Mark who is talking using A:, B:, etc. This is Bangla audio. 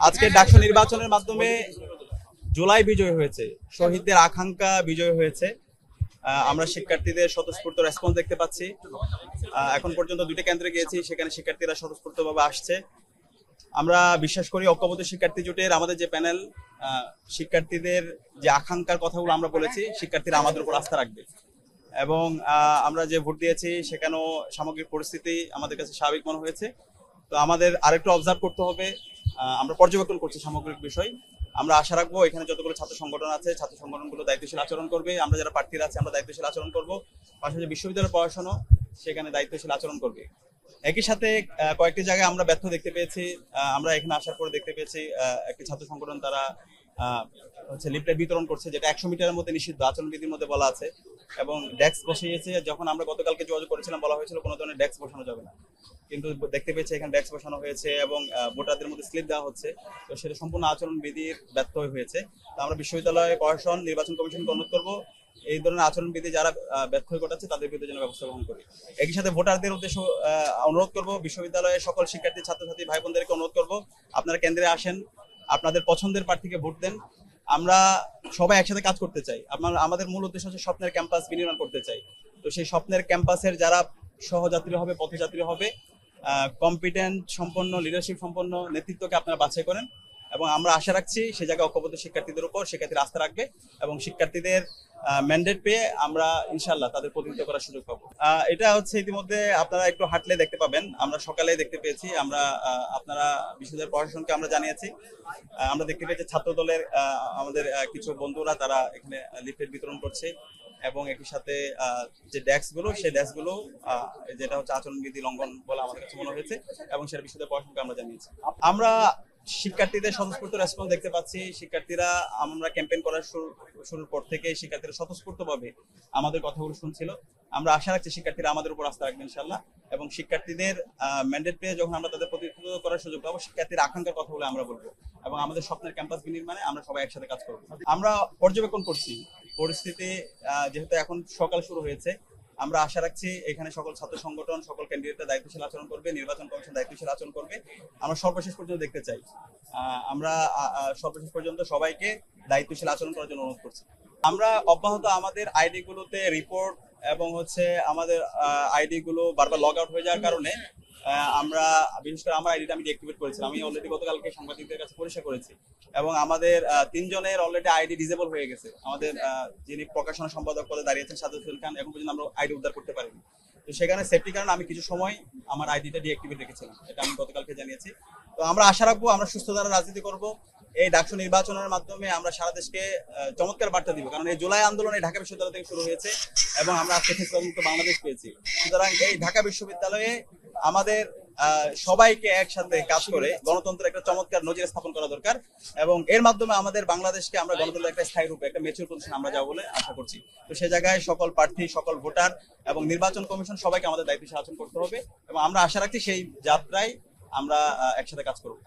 A: আজকে ডাকসু নির্বাচনের মাধ্যমে জুলাই বিজয় হয়েছে, শহীদদের আকাঙ্ক্ষা বিজয় হয়েছে। আমরা শিক্ষার্থীদের স্বতঃস্ফূর্ত রেসপন্স দেখতে পাচ্ছি। এখন পর্যন্ত দুইটা কেন্দ্রে গিয়েছি, সেখানে শিক্ষার্থীরা স্বতঃস্ফূর্তভাবে আসছে। আমরা বিশ্বাস করি ঐক্যবদ্ধ শিক্ষার্থী জোটের আমাদের যে প্যানেল, শিক্ষার্থীদের যে আকাঙ্ক্ষার কথাগুলো আমরা বলেছি, শিক্ষার্থীরা আমাদের উপর আস্থা রাখবে। এবং আমরা যে ভোট দিয়েছি সেখানেও সামগ্রিক পরিস্থিতি আমাদের কাছে স্বাভাবিক মনে হয়েছে। তো আমাদের আরেকটু অবজার্ভ করতে হবে। আমরা পর্যবেক্ষণ করছি সামগ্রিক বিষয়। আমরা আশা রাখবো এখানে যতগুলো ছাত্র সংগঠন আছে, ছাত্র সংগঠনগুলো দায়িত্বশীল আচরণ করবে। আমরা যারা প্রার্থীরা আছে আমরা দায়িত্বশীল আচরণ করব। পাশাপাশি বিশ্ববিদ্যালয়ের পড়াশোনা সেখানে দায়িত্বশীল আচরণ করবে। একই সাথে কয়েকটি জায়গায় আমরা ব্যর্থ দেখতে পেয়েছি। আমরা এখানে আসার পরে দেখতে পেয়েছি একটি ছাত্র সংগঠন তারা লিফলেট বিতরণ করছে, যেটা 100 মিটারের মধ্যে নিষিদ্ধ, আচরণবিধির মধ্যে বলা আছে। এবং ডেস্ক বসিয়েছে। যখন আমরা গতকালকে যোগাযোগ করেছিলাম বলা হয়েছিল কোনো ধরনের ডেস্ক বসানো যাবে না, কিন্তু দেখতে পেয়েছি এখানে ডেস্ক বসানো হয়েছে এবং ভোটারদের মধ্যে স্লিপ দেওয়া হচ্ছে। তো সেটা সম্পূর্ণ আচরণবিধির ব্যর্থ হয়েছে। তো আমরা বিশ্ববিদ্যালয় প্রশাসন, নির্বাচন কমিশনকে অনুরোধ করবো এই ধরনের আচরণবিধি যারা ব্যর্থ হয়ে ঘটাচ্ছে তাদের বিরুদ্ধে যেন ব্যবস্থা গ্রহণ করি। একই সাথে ভোটারদের উদ্দেশ্য অনুরোধ করব, বিশ্ববিদ্যালয়ের সকল শিক্ষার্থী ছাত্রছাত্রী ভাই বোনদেরকে অনুরোধ করব, আপনারা কেন্দ্রে আসেন, আপনাদের পছন্দের প্রার্থীকে ভোট দেন। আমরা সবাই একসাথে কাজ করতে চাই। আমাদের মূল উদ্দেশ্য হচ্ছে স্বপ্নের ক্যাম্পাস বিনির্মাণ করতে চাই। তো সেই স্বপ্নের ক্যাম্পাসের যারা সহযাত্রী হবে, পথযাত্রী হবে, কম্পিটেন্ট সম্পন্ন, লিডারশিপ সম্পন্ন নেতৃত্বকে আপনারা বাছাই করেন। এবং আমরা আশা রাখছি সে জায়গায় ঐক্যবদ্ধ শিক্ষার্থীদের উপর শিক্ষার্থীরা আস্থা রাখবে এবং শিক্ষার্থীদের ম্যান্ডেট পেয়ে আমরা ইনশাল্লাহ তাদের প্রতিনিধিত্ব করার সুযোগ পাবো। এটা হচ্ছে ইতিমধ্যে আপনারা একটু হাঁটলে দেখতে পাবেন। আমরা সকালে দেখতে পেয়েছি, আমরা আপনারা বিশ্ববিদ্যালয় প্রশাসনকে আমরা জানিয়েছি। আমরা দেখতে পেয়েছি ছাত্র দলের আমাদের কিছু বন্ধুরা তারা এখানে লিফলেট বিতরণ করছে এবং একই সাথে যে ডেস্কগুলো, সেই ডেস্কগুলো যেটা হচ্ছে আচরণবিধি লঙ্ঘন বলে আমাদের কাছে মনে হয়েছে এবং সেটা বিশ্ববিদ্যালয় প্রশাসনকে আমরা জানিয়েছি। আমরা শিক্ষার্থীদের স্বতঃস্ফূর্ত রেসপন্স দেখতে পাচ্ছি। শিক্ষার্থীরা আমরা ক্যাম্পেইন করার শুরুর পর থেকে শিক্ষার্থীরা স্বতঃস্ফূর্তভাবে আমাদের কথাগুলো শুনছিল। আমরা আশা রাখছি শিক্ষার্থীরা আমাদের উপর আস্থা রাখবেন ইনশাআল্লাহ এবং শিক্ষার্থীদের ম্যান্ডেট পেয়ে যখন আমরা তাদের প্রতিনিধিত্ব করার সুযোগ পাবো, শিক্ষার্থীর আকাঙ্ক্ষার কথাগুলো আমরা বলবো এবং আমাদের স্বপ্নের ক্যাম্পাস বিনির্মাণে আমরা সবাই একসাথে কাজ করবো। আমরা পর্যবেক্ষণ করছি পরিস্থিতি, যেহেতু এখন সকাল শুরু হয়েছে। আমরা আশা রাখছি এখানে সকল ছাত্র সংগঠন, সকল ক্যান্ডিডেটরা দায়িত্বশীল আচরণ করবে, নির্বাচন কমিশন দায়িত্বশীল আচরণ করবে। আমরা সর্বশেষ পর্যন্ত দেখতে চাই। আমরা সর্বশেষ পর্যন্ত সবাইকে দায়িত্বশীল আচরণ করার জন্য অনুরোধ করছি। আমরা অব্যাহত আমাদের আইডি গুলোতে রিপোর্ট এবং আমাদের আইডি গুলো বারবার লগ আউট হয়ে যাওয়ার কারণে আমরা বিশেষ করে আমার আইডিটা আমি ডিঅ্যাক্টিভেট করেছিলাম। আমি অলরেডি গতকালকে সাংবাদিকদের কাছে পরিষ্কার করেছি এবং আমাদের 3 জনের অলরেডি আইডি ডিসেবল হয়ে গেছে। আমাদের যিনি প্রকাশনা সম্পাদক পদে দাঁড়িয়েছেন সাদত খান, এখন পর্যন্ত আমরা আইডি উদ্ধার করতে পারিনি। তো সেখানে সেফটি কারণে আমি কিছু সময় আমার আইডিটা ডিঅ্যাক্টিভেট রেখেছিলাম, এটা আমি গতকালকে জানিয়েছি। তো আমরা আশা রাখবো আমরা সুস্থ ধারা রাজনীতি করব। এই ডাকসু নির্বাচনের মাধ্যমে আমরা সারা দেশকে চমৎকার বার্তা দিব, কারণ এই জুলাই আন্দোলন এই ঢাকা বিশ্ববিদ্যালয় থেকে শুরু হয়েছে এবং আমরা আজকে মুক্ত বাংলাদেশ পেয়েছি। সুতরাং এই ঢাকা বিশ্ববিদ্যালয়ে আমাদের সবাইকে একসাথে কাজ করে গণতন্ত্রের একটা চমৎকার নজির স্থাপন করা দরকার এবং এর মাধ্যমে আমাদের বাংলাদেশকে আমরা গণতন্ত্রের একটা স্থায়ী রূপে একটা ম্যাচিউর পজিশন আমরা যাবো বলে আশা করছি। তো সে জায়গায় সকল প্রার্থী, সকল ভোটার এবং নির্বাচন কমিশন সবাইকে আমাদের দায়িত্ব আচরণ করতে হবে এবং আমরা আশা রাখছি সেই যাত্রায় আমরা একসাথে কাজ করবো।